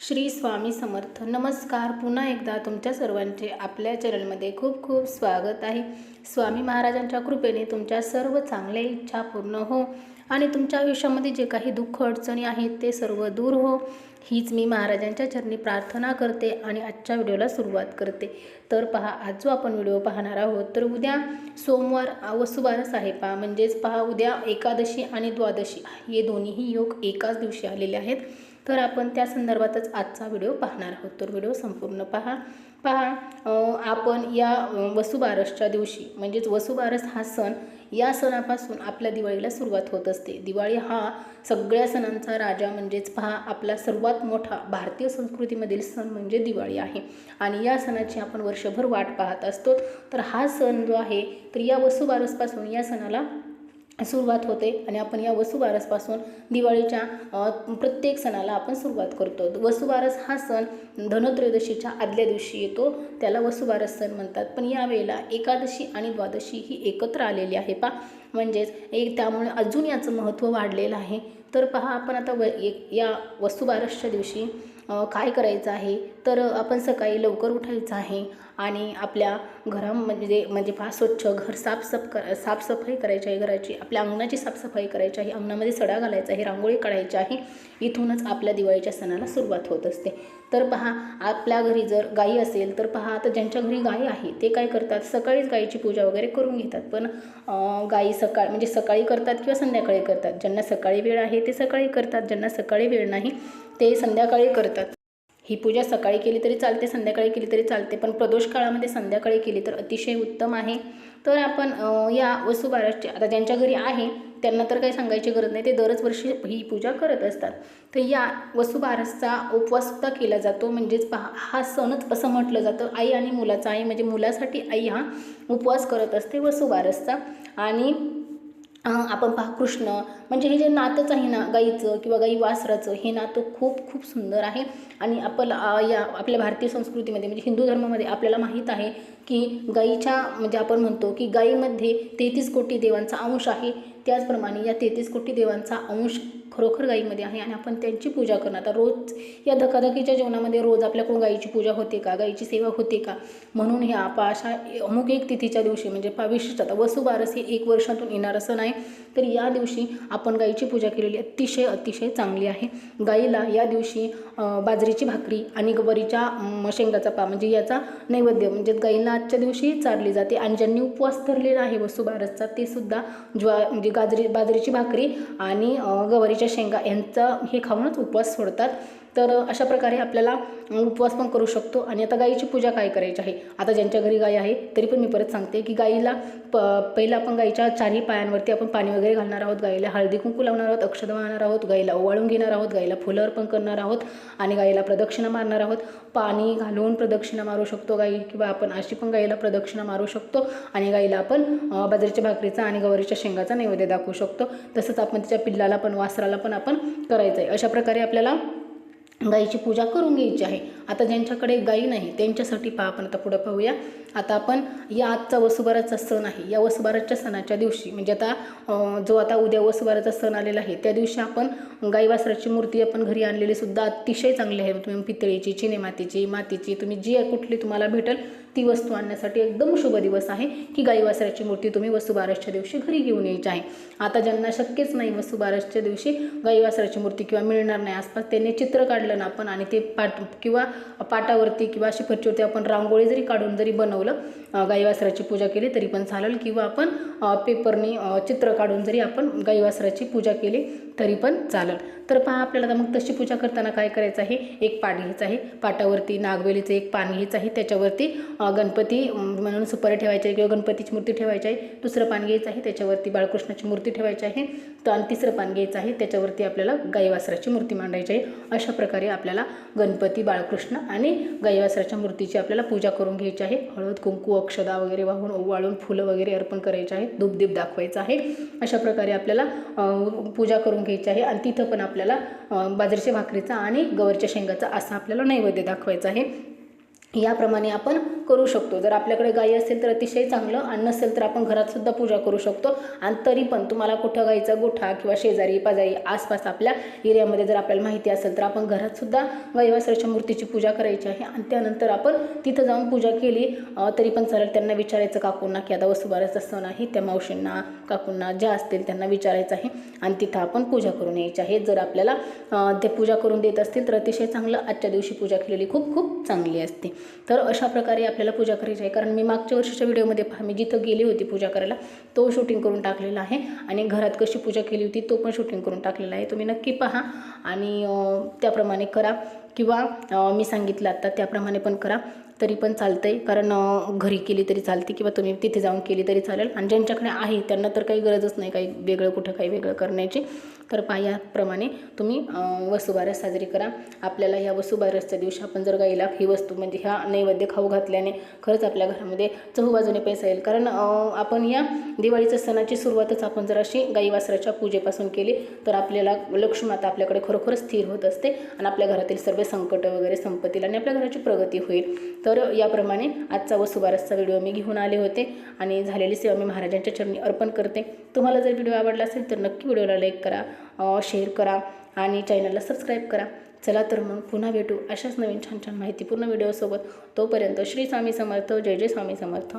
श्री स्वामी समर्थ. नमस्कार. पुन्हा एकदा तुमच्या सर्वांचे आपल्या चॅनलमध्ये खूप खूप स्वागत आहे. स्वामी महाराजांच्या कृपेने तुमच्या सर्व चांगल्या इच्छा पूर्ण हो आणि तुमच्या आयुष्यामध्ये जे काही दुःख अडचणी आहेत ते सर्व दूर हो, हीच मी महाराजांच्या चरणी प्रार्थना करते आणि आजच्या व्हिडिओला सुरुवात करते. तर पहा, आज जो आपण व्हिडिओ पाहणार आहोत तर उद्या सोमवार वसुबारस आहे पहा. म्हणजेच पहा, उद्या एकादशी आणि द्वादशी हे दोन्हीही योग एकाच दिवशी आलेले आहेत. तर आपण त्या संदर्भातच आजचा व्हिडिओ पाहणार आहोत. तर व्हिडिओ संपूर्ण पहा. आपण या वसुबारसच्या दिवशी म्हणजेच वसुबारस हा सण, या सणापासून आपल्या दिवाळीला सुरुवात होत असते. दिवाळी हा सगळ्या सणांचा राजा, म्हणजेच पहा आपला सर्वात मोठा भारतीय संस्कृतीमधील सण म्हणजे दिवाळी आहे आणि या सणाची आपण वर्षभर वाट पाहत असतो. तर हा सण जो आहे तर या वसुबारसपासून या सणाला सुरुवात होते आणि आपण या वसुबारसपासून दिवाळीच्या प्रत्येक सणाला आपण सुरुवात करतो. वसुबारस हा सण धनत्रयोदशीच्या आदल्या दिवशी येतो, त्याला वसुबारस सण म्हणतात. पण यावेळेला एकादशी आणि द्वादशी ही एकत्र आलेली आहे म्हणजेच त्यामुळे अजून याचं महत्त्व वाढलेलं आहे. तर पहा, आपण आता या वसुबारसच्या दिवशी काय करायचं आहे तर आपण सकाळी लवकर उठायचं आहे आणि आपल्या म्हणजे पहा, स्वच्छ घर साफसफाई करायची आहे घराची, आपल्या अंगणाची साफसफाई करायची आहे, अंगणामध्ये सडा घालायचा आहे, रांगोळी काढायची आहे. इथूनच आपल्या दिवाळीच्या सणाला सुरुवात होत असते. तर पहा, आपल्या घरी जर गाई असेल तर पहा, आता ज्यांच्या घरी गाई आहे ते काय करतात, सकाळीच गाईची पूजा वगैरे करून घेतात. पण गाई सकाळी करतात किंवा संध्याकाळी करतात. ज्यांना सकाळी वेळ आहे ते सकाळी करतात, ज्यांना सकाळी वेळ नाही ते संध्याकाळी करतात. ही पूजा सकाळी केली तरी चालते, संध्याकाळी केली तरी चालते, पण प्रदोष काळामध्ये संध्याकाळी केली तर अतिशय उत्तम आहे. तर आपण या वसुबारसचे, आता ज्यांच्या घरी आहे त्यांना तर काही सांगायची गरज नाही, ते दरच वर्षी ही पूजा करत असतात. तर या वसुबारसचा उपवाससुद्धा केला जातो. म्हणजेच पहा, हा सणच असं म्हटलं जातं, आई आणि मुलाचा, आई म्हणजे मुलासाठी आई हा उपवास करत असते वसुबारसचा. आणि आपण पहा, कृष्ण म्हणजे हे जे नातंच आहे ना गाईचं किंवा गाई वासराचं, हे नातं खूप खूप सुंदर आहे. आणि आपल्या भारतीय संस्कृतीमध्ये म्हणजे हिंदू धर्मामध्ये आपल्याला माहीत आहे की गाईच्या म्हणजे आपण म्हणतो की गाईमध्ये 33 कोटी देवांचा अंश आहे. त्याचप्रमाणे या 33 कोटी देवांचा अंश खरोखर गाईमध्ये आहे आणि आपण त्यांची पूजा करणं. आता रोज या धकाधकीच्या जीवनामध्ये रोज आपल्याकडून गाईची पूजा होते का, गाईची सेवा होते का? म्हणून ह्या अशा अमुक एक तिथीच्या दिवशी म्हणजे विशिष्ट, आता वसुबारस हे 1 वर्षातून येणारं सण आहे. तर या दिवशी आपण गाईची पूजा केलेली अतिशय चांगली आहे. गाईला या दिवशी बाजरीची भाकरी आणि गवारीच्या शेंगाचा म्हणजे याचा नैवेद्य म्हणजे गाईला आजच्या दिवशी चारली जाते. आणि ज्यांनी उपवास धरलेला आहे वसुबारसचा ते सुद्धा म्हणजे बाजरीची भाकरी आणि गवारीच्या शेंगा यांचा हे खाऊनच उपवास सोडतात. तर अशा प्रकारे आपल्याला उपवास पण करू शकतो. आणि आता गाईची पूजा काय करायची आहे, आता ज्यांच्या घरी गाय आहे तरी पण मी परत सांगते की गाईला पहिलं आपण गाईच्या 4ही पायांवरती आपण पाणी वगैरे घालणार आहोत, गाईला हळदी कुंकू लावणार आहोत, अक्षता वाहणार आहोत, गाईला ओवाळून घेणार आहोत, गाईला फुलं अर्पण करणार आहोत आणि गाईला प्रदक्षिणा मारणार आहोत. पाणी घालून प्रदक्षिणा मारू शकतो गाई, किंवा आपण अशी पण गाईला प्रदक्षिणा मारू शकतो आणि गाईला आपण बाजरीच्या भाकरीचा आणि गवारीच्या शेंगाचा नैवेद्य दाखवू शकतो. तसंच आपण त्याच्या पिल्लाला पण वासराला पण आपण करायचं आहे. अशा प्रकारे आपल्याला गाईची पूजा करून घ्यायची आहे. आता ज्यांच्याकडे गाई नाही त्यांच्यासाठी आपण आता पुढे पाहूया. आता आपण या आजचा वसुबारसचा सण आहे, या वसुबारसच्या सणाच्या दिवशी म्हणजे आता उद्या वसुबारसचा सण आलेला आहे त्या दिवशी आपण गाई वासराची मूर्ती आपण घरी आणलेली सुद्धा अतिशय चांगली आहे. तुम्ही पितळेची, चिनेमातीची, मातीची, तुम्ही जी कुठली तुम्हाला भेटेल ती वस्तू आणण्यासाठी एकदम शुभ दिवस आहे की गाई वासराची मूर्ती तुम्ही वसुबारसच्या दिवशी घरी घेऊन यायची आहे. आता ज्यांना शक्यच नाही वसुबारसच्या दिवशी गाई वासराची मूर्ती किंवा मिळणार नाही आसपास, त्यांनी चित्र काढलं ना आपण आणि ते पाटावरती किंवा अशी फरचीवरती आपण रांगोळी जरी काढून जरी बनवलं, गाई वासराची पूजा केली तरी पण चालेल, किंवा आपण पेपरनी चित्र काढून जरी आपण गाई वासराची पूजा केली तरी पण चालेल. तर पहा, आपल्याला मग तशी पूजा करताना काय करायचं आहे, एक पाट घ्यायचं आहे, पाटावरती नागवेलीचं एक पान घ्यायचं आहे, त्याच्यावरती गणपती म्हणून सुपारी ठेवायची आहे किंवा गणपतीची मूर्ती ठेवायची आहे. दुसरं पान घ्यायचं आहे, त्याच्यावरती बाळकृष्णाची मूर्ती ठेवायची आहे. आणि तिसरं पान घ्यायचं आहे, त्याच्यावरती आपल्याला गाई वासराची मूर्ती मांडायची आहे. अशा प्रकारे आपल्याला गणपती, बाळकृष्ण आणि गाई वासराच्या मूर्तीची आपल्याला पूजा करून घ्यायची आहे. हळद कुंकू अक्षदा वगैरे वाहून ओवाळून फुलं वगैरे अर्पण करायचे आहेत, धूपदीप दाखवायचं आहे. अशा प्रकारे आपल्याला पूजा करून घ्यायची आहे. आणि तिथं पण आपल्याला बाजरीच्या भाकरीचा आणि गवारीच्या शेंगाचा असा आपल्याला नैवेद्य दाखवायचा आहे. याप्रमाणे आपण करू शकतो. जर आपल्याकडे गाई असेल तर अतिशय चांगलं, आणि नसेल तर आपण घरातसुद्धा पूजा करू शकतो. आणि तरी पण तुम्हाला कुठं गाईचा गोठा किंवा शेजारी पाजारी आसपास आपल्या एरियामध्ये जर आपल्याला माहिती असेल तर आपण घरातसुद्धा गाई वासराच्या मूर्तीची पूजा करायची आहे. आणि त्यानंतर आपण तिथं जाऊन पूजा केली तरी पण चालेल. त्यांना विचारायचं काकूंना की आता वसुबारसचा सण आहे, त्या मावशींना काकूंना ज्या असतील त्यांना विचारायचं आहे आणि तिथं आपण पूजा करून यायची आहे. जर आपल्याला ते पूजा करून देत असतील तर अतिशय चांगलं. आजच्या दिवशी पूजा केलेली खूप खूप चांगली असते. तर अशा प्रकारे आपल्याला पूजा करायची आहे. कारण मी मागच्या वर्षीच्या व्हिडिओमध्ये मी जिथं गेली होती पूजा करायला तो शूटिंग करून टाकलेला आहे, आणि घरात कशी पूजा केली होती तो पण शूटिंग करून टाकलेला आहे. तुम्ही नक्की पहा आणि त्याप्रमाणे करा, किंवा मी सांगितलं आता त्याप्रमाणे पण करा तरी पण चालतं आहे. कारण घरी केली तरी चालते किंवा तुम्ही तिथे जाऊन केली तरी चालेल. आणि ज्यांच्याकडे आहे त्यांना तर काही गरजच नाही काही वेगळं कुठं काही वेगळं करण्याची. तर याप्रमाणे तुम्ही वसुबारस साजरी करा. आपल्याला ह्या वसुबारसच्या दिवशी आपण जर गाईला ही वस्तू म्हणजे ह्या नैवेद्य खाऊ घातल्याने खरंच आपल्या घरामध्ये चहूबाजूने पैसा येईल. कारण आपण या दिवाळीच्या सणाची सुरुवातच आपण जर अशी गाई वासराच्या पूजेपासून केली तर आपल्याला लक्ष्मीमाता आपल्याकडे खरोखरच स्थिर होत असते आणि आपल्या घरातील सर्व संकट वगैरे संपत्तील आणि आपल्या घराची प्रगती होईल. तर याप्रमाणे आजचा वसुबारसचा व्हिडिओ मी घेऊन आले होते आणि झालेली सेवा मी महाराजांच्या चरणी अर्पण करते. तुम्हाला जर व्हिडिओ आवडला असेल तर नक्की व्हिडिओला लाईक करा, शेअर करा आणि चॅनलला सबस्क्राईब करा. चला तर मग पुन्हा भेटू अशाच नवीन छान छान माहितीपूर्ण व्हिडिओसोबत. तोपर्यंत श्री स्वामी समर्थ. जय जय स्वामी समर्थ.